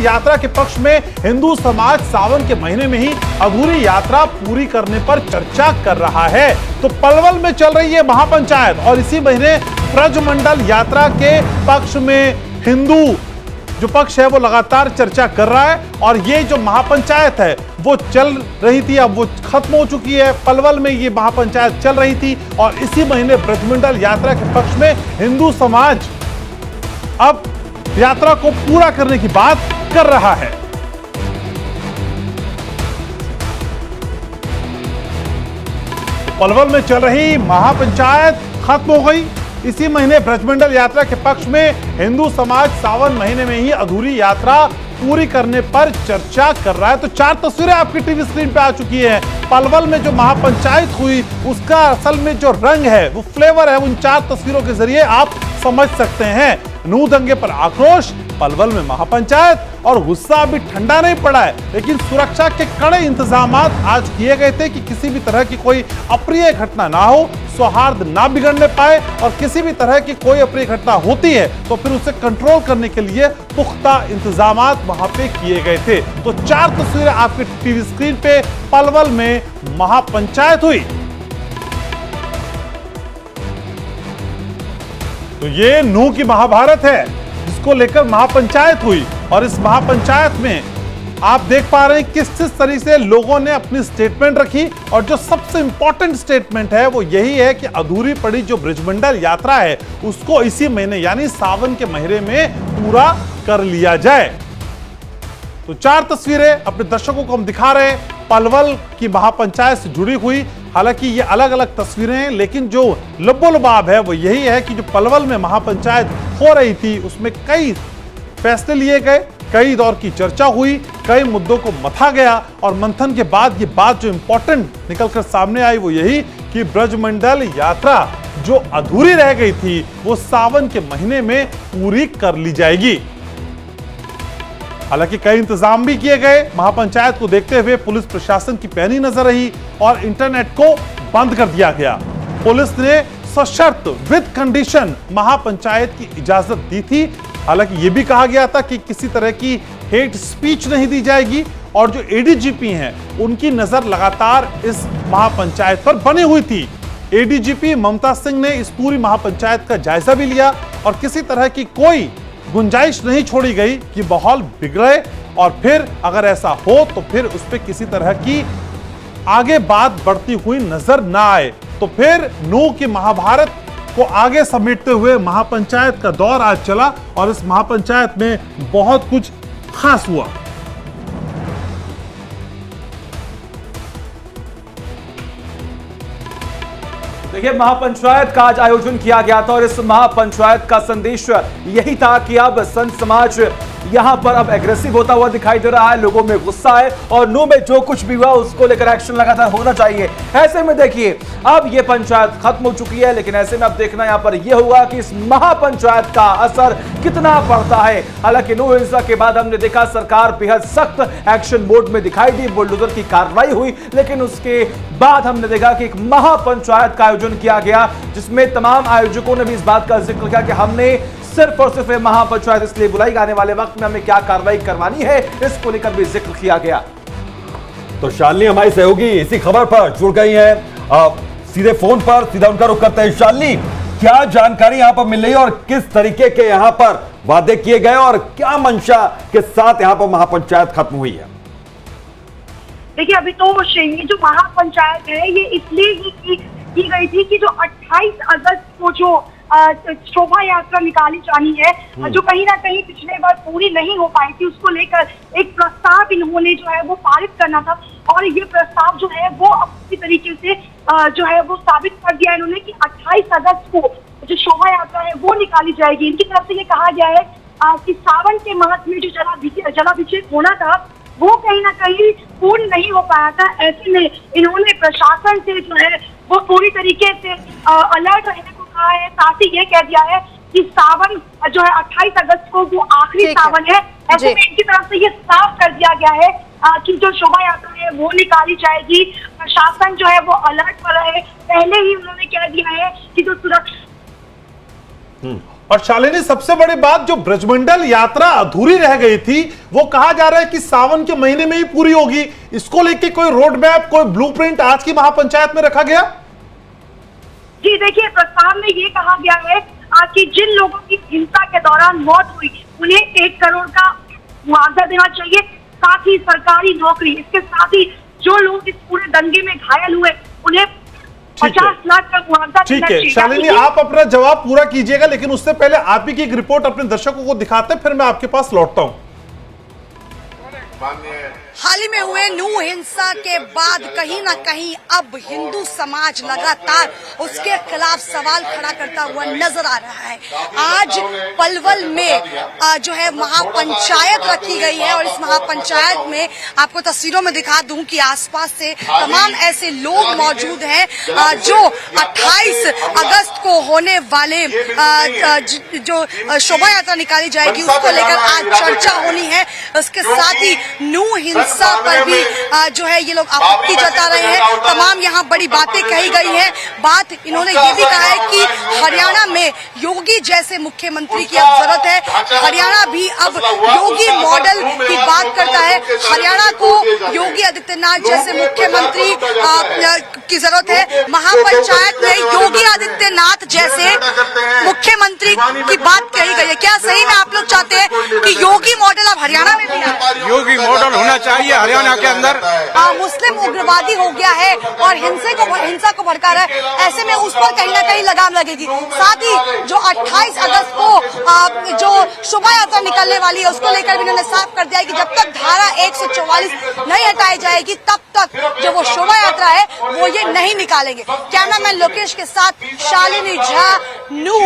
यात्रा के पक्ष में हिंदू समाज सावन के महीने में ही अधूरी यात्रा पूरी करने पर चर्चा कर रहा है। तो पलवल में चल रही है महापंचायत और इसी महीने ब्रजमंडल यात्रा के पक्ष में हिंदू जो पक्ष है वो लगातार चर्चा कर रहा है। और ये जो महापंचायत है वो चल रही थी, अब वो खत्म हो चुकी है। पलवल में ये महापंचायत चल रही थी और इसी महीने ब्रजमंडल यात्रा के पक्ष में हिंदू समाज अब यात्रा को पूरा करने की बात कर रहा है। पलवल में चल रही महापंचायत खत्म हो गई। इसी महीने ब्रजमंडल यात्रा के पक्ष में हिंदू समाज सावन महीने में ही अधूरी यात्रा पूरी करने पर चर्चा कर रहा है। तो 4 तस्वीरें आपकी टीवी स्क्रीन पे आ चुकी हैं। पलवल में जो महापंचायत हुई उसका असल में जो रंग है वो फ्लेवर है, उन 4 तस्वीरों के जरिए आप समझ सकते हैं। नूह दंगे पर आक्रोश, पलवल में महापंचायत और गुस्सा अभी ठंडा नहीं पड़ा है, लेकिन सुरक्षा के कड़े इंतजाम आज किए गए थे कि किसी भी तरह की कोई अप्रिय घटना ना हो, सौहार्द ना बिगड़ने पाए और किसी भी तरह की कोई अप्रिय घटना होती है तो फिर उसे कंट्रोल करने के लिए पुख्ता इंतजाम वहां पे किए गए थे। तो 4 तस्वीरें आपके टीवी स्क्रीन पे पलवल में महापंचायत हुई। तो ये नूह की महाभारत है जिसको लेकर महापंचायत हुई और इस महापंचायत में आप देख पा रहे हैं किस तरीके से लोगों ने अपनी स्टेटमेंट रखी। और जो सबसे इंपॉर्टेंट स्टेटमेंट है वो यही है कि अधूरी पड़ी जो ब्रजमंडल यात्रा है उसको इसी महीने यानी सावन के महीने में पूरा कर लिया जाए। तो 4 तस्वीरें अपने दर्शकों को हम दिखा रहे हैं पलवल की महापंचायत से जुड़ी हुई। हालांकि ये अलग अलग तस्वीरें हैं, लेकिन जो लब्बो-लबाब है वो यही है कि जो पलवल में महापंचायत हो रही थी उसमें कई फैसले लिए गए, कई दौर की चर्चा हुई, कई मुद्दों को मथा गया और मंथन के बाद ये बात जो इंपॉर्टेंट निकलकर सामने आई वो यही कि ब्रजमंडल यात्रा जो अधूरी रह गई थी वो सावन के महीने में पूरी कर ली जाएगी। हालांकि कई इंतजाम भी किए गए। महापंचायत को देखते हुए पुलिस प्रशासन की पैनी नजर रही और इंटरनेट को बंद कर दिया गया। पुलिस ने सशर्त विद कंडीशन महापंचायत की इजाजत दी थी। हालांकि यह भी कहा गया था कि किसी तरह की हेट स्पीच नहीं दी जाएगी और जो एडीजीपी हैं उनकी नजर लगातार इस महापंचायत पर बनी हुई थी। एडीजीपी ममता सिंह ने इस पूरी महापंचायत का जायजा भी लिया और किसी तरह की कोई गुंजाइश नहीं छोड़ी गई कि माहौल बिगड़े और फिर अगर ऐसा हो तो फिर उस पर किसी तरह की आगे बात बढ़ती हुई नजर ना आए। तो फिर नूह की महाभारत को आगे समेटते हुए महापंचायत का दौर आज चला और इस महापंचायत में बहुत कुछ खास हुआ। देखिए, महापंचायत का आज आयोजन किया गया था और इस महापंचायत का संदेश यही था कि अब संत समाज यहां पर अब एग्रेसिव होता हुआ दिखाई दे रहा है, लोगों में गुस्सा है और नूह में जो कुछ भी हुआ उसको लेकर एक्शन लगातार होना चाहिए। ऐसे में देखिए अब ये पंचायत खत्म हो चुकी है, लेकिन ऐसे में अब देखना यहां पर यह होगा कि इस महापंचायत का असर कितना पड़ता है। हालांकि नूह हिंसा के बाद हमने देखा सरकार बेहद सख्त एक्शन मोड में दिखाई दी, बुलडोजर की कार्रवाई हुई, लेकिन उसके बाद हमने देखा कि एक महापंचायत का आयोजन किया गया जिसमें तमाम आयोजकों ने भी इस बात का जिक्र किया कि हमने सिर्फ और सिर्फ महापंचायत इसलिए बुलाई, आने वाले वक्त में हमें क्या कार्रवाई करवानी है इसको लेकर भी जिक्र किया गया। तो शालिनी हमारी सहयोगी इसी खबर पर जुड़ गई हैं, सीधे फोन पर सीधा उनका रुख करते हैं। शालिनी, क्या जानकारी यहां पर मिल रही है और किस तरीके के यहां पर वादे किए गए और क्या मंशा के साथ यहां पर महापंचायत खत्म हुई है? देखिए, अभी तो ये जो महापंचायत है ये इसलिए ही की गई थी कि जो 28 अगस्त को जो शोभा यात्रा निकाली जानी है जो कहीं ना कहीं पिछले बार पूरी नहीं हो पाई थी, उसको लेकर एक प्रस्ताव इन्होंने जो है वो पारित करना था और ये प्रस्ताव जो है वो अपनी तरीके से जो है वो साबित कर दिया इन्होंने कि 28 अगस्त को जो शोभा यात्रा है वो निकाली जाएगी। इनकी तरफ से ये कहा गया है कि सावन के माह में जो जलाभिषेक होना था वो कहीं ना कहीं पूर्ण नहीं हो पाया था। ऐसे में इन्होंने प्रशासन से जो है वो पूरी तरीके से अलर्ट रहने को कहा है, साथ ही ये कह दिया है कि सावन जो है 28 अगस्त को वो आखिरी सावन है। ऐसे में इनकी तरफ से ये साफ कर दिया गया है कि जो शोभा यात्रा है वो निकाली जाएगी। प्रशासन जो है वो अलर्ट पर है, पहले ही उन्होंने कह दिया है कि जो सुरक्षा और शालिनी, सबसे बड़ी बात, जो ब्रजमंडल यात्रा अधूरी रह गई थी वो कहा जा रहा है कि सावन के महीने में ही पूरी होगी। इसको लेके कोई रोड मैप, कोई ब्लूप्रिंट आज की महापंचायत में रखा गया? जी देखिए, प्रस्ताव में ये कहा गया है कि जिन लोगों की हिंसा के दौरान मौत हुई उन्हें 1 करोड़ का मुआवजा देना चाहिए, साथ ही सरकारी नौकरी, इसके साथ ही जो लोग इस पूरे दंगे में घायल हुए उन्हें 50 लाख का मुआवजा ठीक देना है चाहिए। शालिनी, आप अपना जवाब पूरा कीजिएगा, लेकिन उससे पहले आप ही की एक रिपोर्ट अपने दर्शकों को दिखाते हैं, फिर मैं आपके पास लौटता हूं। हाल ही में हुए नू हिंसा के बाद कहीं ना कहीं अब हिंदू समाज लगातार उसके खिलाफ सवाल खड़ा करता हुआ नजर आ रहा है। आज पलवल में जो है महापंचायत रखी गई है और इस महापंचायत में आपको तस्वीरों में दिखा दूं कि आसपास से तमाम ऐसे लोग मौजूद हैं जो 28 अगस्त को होने वाले जो शोभा यात्रा निकाली जाएगी उसको लेकर आज चर्चा होनी है। उसके साथ ही नू हिंसा पर भी जो है ये लोग आपत्ति जता रहे हैं। तमाम यहाँ बड़ी बातें कही गई हैं। बात इन्होंने ये भी कहा है कि हरियाणा में योगी जैसे मुख्यमंत्री की अब जरूरत है। हरियाणा भी अब योगी मॉडल की बात करता है। हरियाणा को योगी आदित्यनाथ जैसे मुख्यमंत्री की जरूरत है। महापंचायत में योगी आदित्यनाथ जैसे मुख्यमंत्री की बात कही गई है। क्या सही में आप लोग चाहते हैं कि योगी मॉडल अब हरियाणा में भी आए? योगी मॉडल होना चाहिए हरियाणा के अंदर। मुस्लिम उग्रवादी हो गया है और हिंसा को भड़का रहा है, ऐसे में उस पर कहीं ना कहीं लगाम लगेगी। साथ ही जो 28 अगस्त को जो शोभा यात्रा निकलने वाली है उसको लेकर भी इन्होंने साफ कर दिया है कि जब तक धारा 144 नहीं हटाई जाएगी तब तक जो वो शोभा यात्रा है वो ये नहीं निकालेंगे। कैमरामैन लोकेश के साथ शालिनी झा, नू।